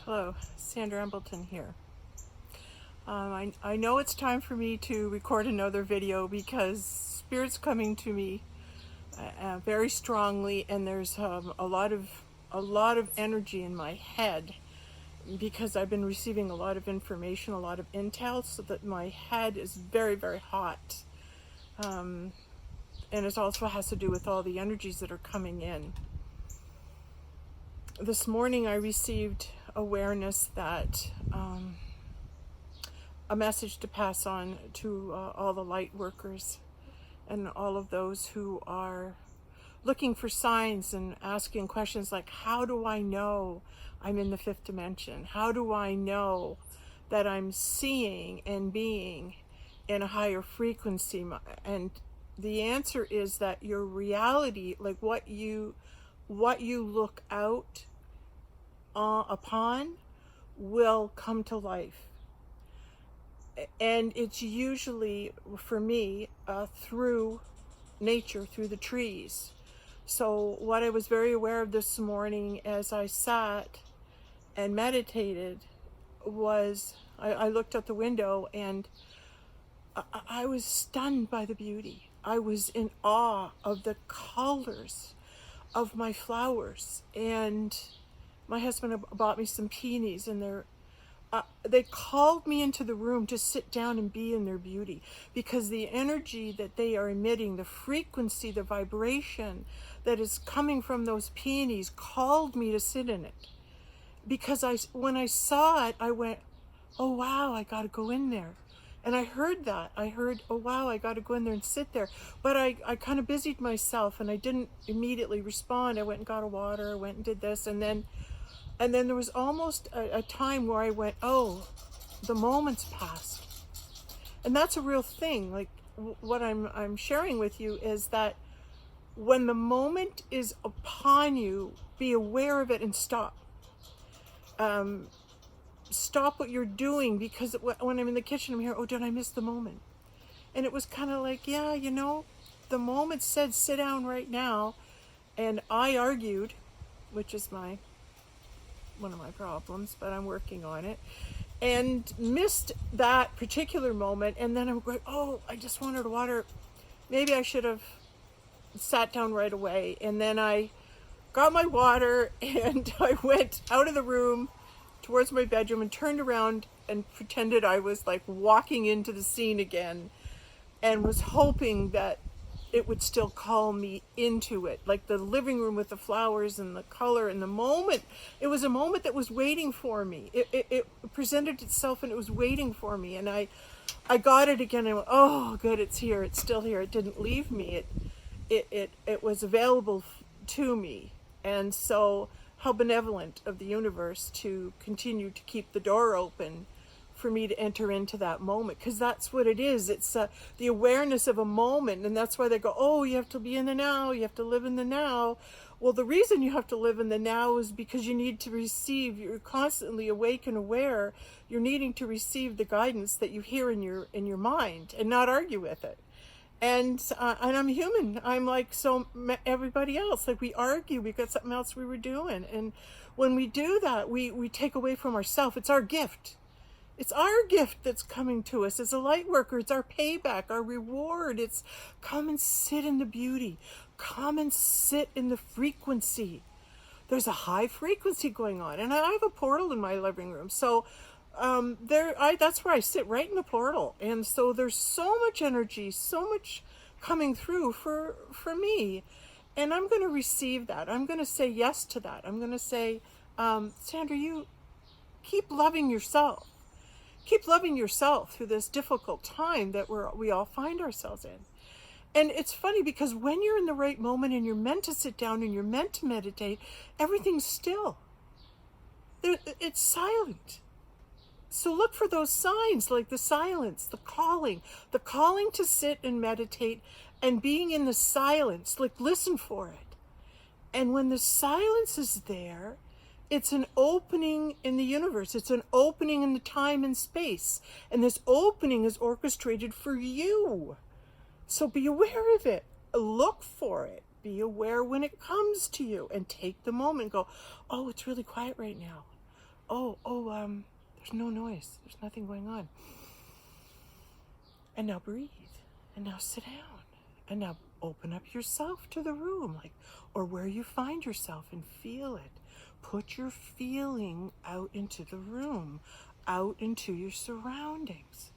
Hello, Sandra Embleton here. I know it's time for me to record another video because Spirit's coming to me very strongly, and there's a lot of energy in my head because I've been receiving a lot of information, a lot of intel, so that my head is very, very hot. And it also has to do with all the energies that are coming in. This morning I received awareness that a message to pass on to all the light workers and all of those who are looking for signs and asking questions like, how do I know I'm in the fifth dimension? How do I know that I'm seeing and being in a higher frequency? And the answer is that your reality, like what you look out upon, will come to life. And it's usually, for me, through nature, through the trees. So what I was very aware of this morning as I sat and meditated was, I looked out the window and I was stunned by the beauty. I was in awe of the colors of my flowers. And my husband bought me some peonies, and they called me into the room to sit down and be in their beauty, because the energy that they are emitting, the frequency, the vibration that is coming from those peonies called me to sit in it. Because when I saw it, I went, oh wow, I got to go in there. And I heard that. I heard, oh wow, I got to go in there and sit there. But I kind of busied myself and I didn't immediately respond. I went and got a water, I went and did this, and then there was almost a time where I went, oh, the moment's passed. And that's a real thing. Like what I'm sharing with you is that when the moment is upon you, be aware of it and stop. Stop what you're doing, because when I'm in the kitchen, I'm here, oh, did I miss the moment? And it was kind of like, yeah, the moment said, sit down right now. And I argued, which is one of my problems, but I'm working on it, and missed that particular moment. And then I'm going, oh, I just wanted water. Maybe I should have sat down right away. And then I got my water and I went out of the room towards my bedroom and turned around and pretended I was like walking into the scene again, and was hoping that it would still call me into it, like the living room with the flowers and the color and the moment. It was a moment that was waiting for me. It presented itself and it was waiting for me. And I got it again and I went, oh, good, it's here. It's still here. It didn't leave me. It was available to me. And so how benevolent of the universe to continue to keep the door open for me to enter into that moment, because that's what it is. It's the awareness of a moment. And that's why they go, oh, you have to be in the now, you have to live in the now. Well, the reason you have to live in the now is because you need to receive. You're constantly awake and aware. You're needing to receive the guidance that you hear in your mind, and not argue with it. And I'm human. I'm like everybody else. Like we argue, we got something else we were doing, and when we do that, we take away from ourselves. It's our gift. It's our gift that's coming to us as a light worker. It's our payback, our reward. It's come and sit in the beauty. Come and sit in the frequency. There's a high frequency going on. And I have a portal in my living room. So that's where I sit, right in the portal. And so there's so much energy, so much coming through for me. And I'm going to receive that. I'm going to say yes to that. I'm going to say, Sandra, you keep loving yourself. Keep loving yourself through this difficult time that we all find ourselves in. And it's funny because when you're in the right moment and you're meant to sit down and you're meant to meditate, everything's still. It's silent. So look for those signs, like the silence, the calling to sit and meditate, and being in the silence, like listen for it. And when the silence is there, it's an opening in the universe. It's an opening in the time and space. And this opening is orchestrated for you. So be aware of it. Look for it. Be aware when it comes to you, and take the moment and go, oh, it's really quiet right now. there's no noise. There's nothing going on. And now breathe. And now sit down. And now open up yourself to the room, like, or where you find yourself, and feel it. Put your feeling out into the room, out into your surroundings.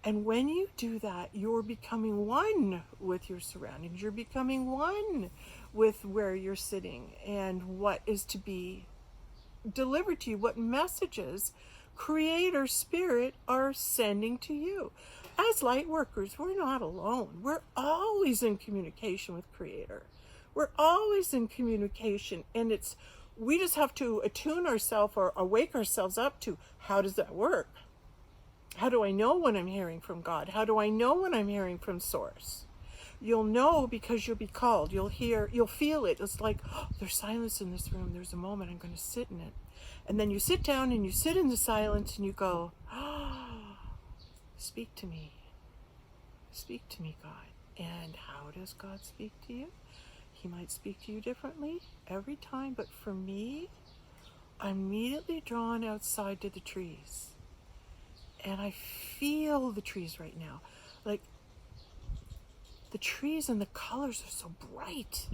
And when you do that, you're becoming one with your surroundings. You're becoming one with where you're sitting and what is to be delivered to you, what messages Creator Spirit are sending to you. As light workers, we're not alone. We're always in communication with Creator. We're always in communication, and we just have to attune ourselves or awake ourselves up to, how does that work? How do I know when I'm hearing from God? How do I know when I'm hearing from Source? You'll know because you'll be called. You'll feel it. It's like, oh, there's silence in this room. There's a moment. I'm going to sit in it. And then you sit down and you sit in the silence and you go, oh, speak to me. Speak to me, God. And how does God speak to you? He might speak to you differently every time. But for me, I'm immediately drawn outside to the trees. And I feel the trees right now. Like, the trees and the colors are so bright.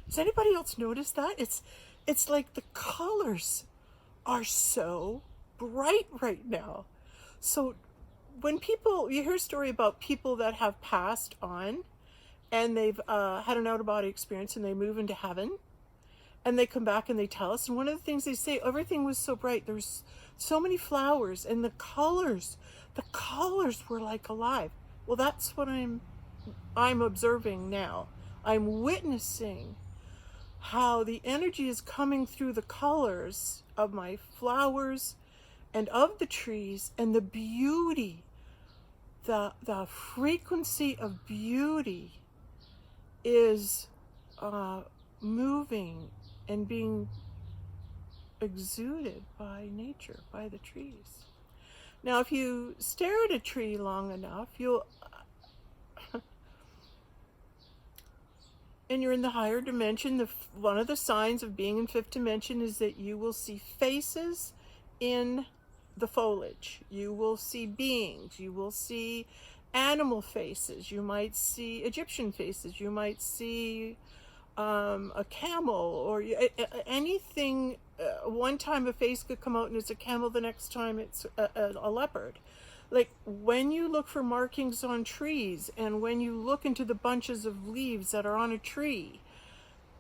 Does anybody else notice that? It's like the colors are so bright right now. So when you hear a story about people that have passed on and they've had an out-of-body experience and they move into heaven and they come back and they tell us, and one of the things they say, everything was so bright. There's so many flowers and the colors were like alive. Well, that's what I'm observing now. I'm witnessing how the energy is coming through the colors of my flowers and of the trees, and the beauty, the frequency of beauty is moving and being exuded by nature, by the trees. Now, if you stare at a tree long enough, and you're in the higher dimension, one of the signs of being in fifth dimension is that you will see faces in the foliage. You will see beings. You will see animal faces. You might see Egyptian faces. You might see a camel or anything. One time a face could come out and it's a camel, the next time it's a leopard. Like, when you look for markings on trees and when you look into the bunches of leaves that are on a tree,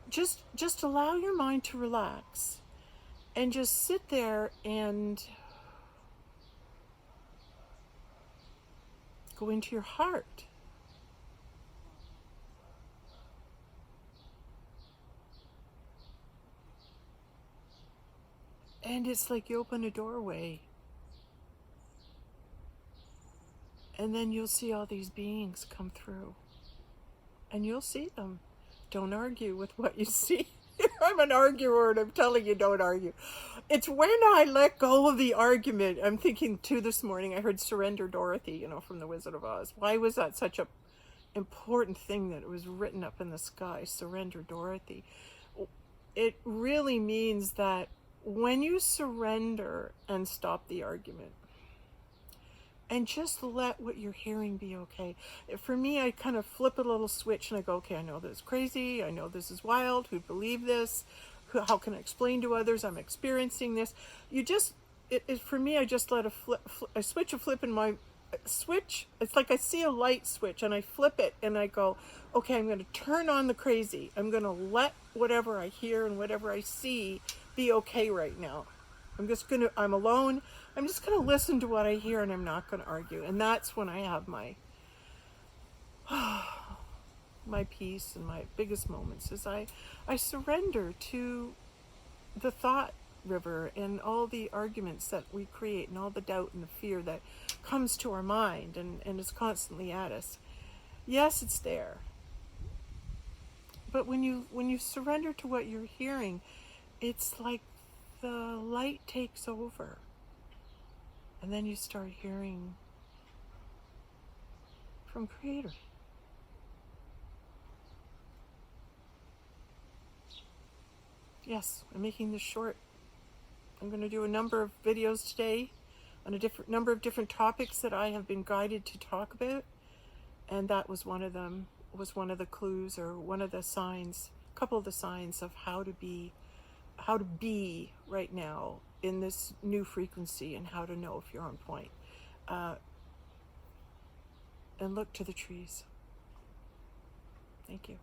just allow your mind to relax and just sit there and go into your heart. And it's like you open a doorway. And then you'll see all these beings come through. And you'll see them. Don't argue with what you see. I'm an arguer and I'm telling you, don't argue. It's when I let go of the argument. I'm thinking too this morning, I heard Surrender Dorothy, from The Wizard of Oz. Why was that such a important thing that it was written up in the sky? Surrender Dorothy. It really means that when you surrender and stop the argument, and just let what you're hearing be okay. For me, I kind of flip a little switch and I go, okay, I know this is crazy. I know this is wild. Who'd believe this? How can I explain to others I'm experiencing this? For me, I just let a switch in my switch. It's like I see a light switch and I flip it and I go, okay, I'm going to turn on the crazy. I'm going to let whatever I hear and whatever I see be okay right now. I'm alone. I'm just going to listen to what I hear and I'm not going to argue. And that's when I have my peace and my biggest moments is I surrender to the thought river and all the arguments that we create and all the doubt and the fear that comes to our mind and is constantly at us. Yes, it's there. But when you surrender to what you're hearing, it's like the light takes over. And then you start hearing from Creator. Yes, I'm making this short I'm going to do a number of videos today on a different number of different topics that I have been guided to talk about, and that was one of them. Was one of the clues, or one of the signs, a couple of the signs of how to be right now in this new frequency, and how to know if you're on point. And look to the trees. Thank you.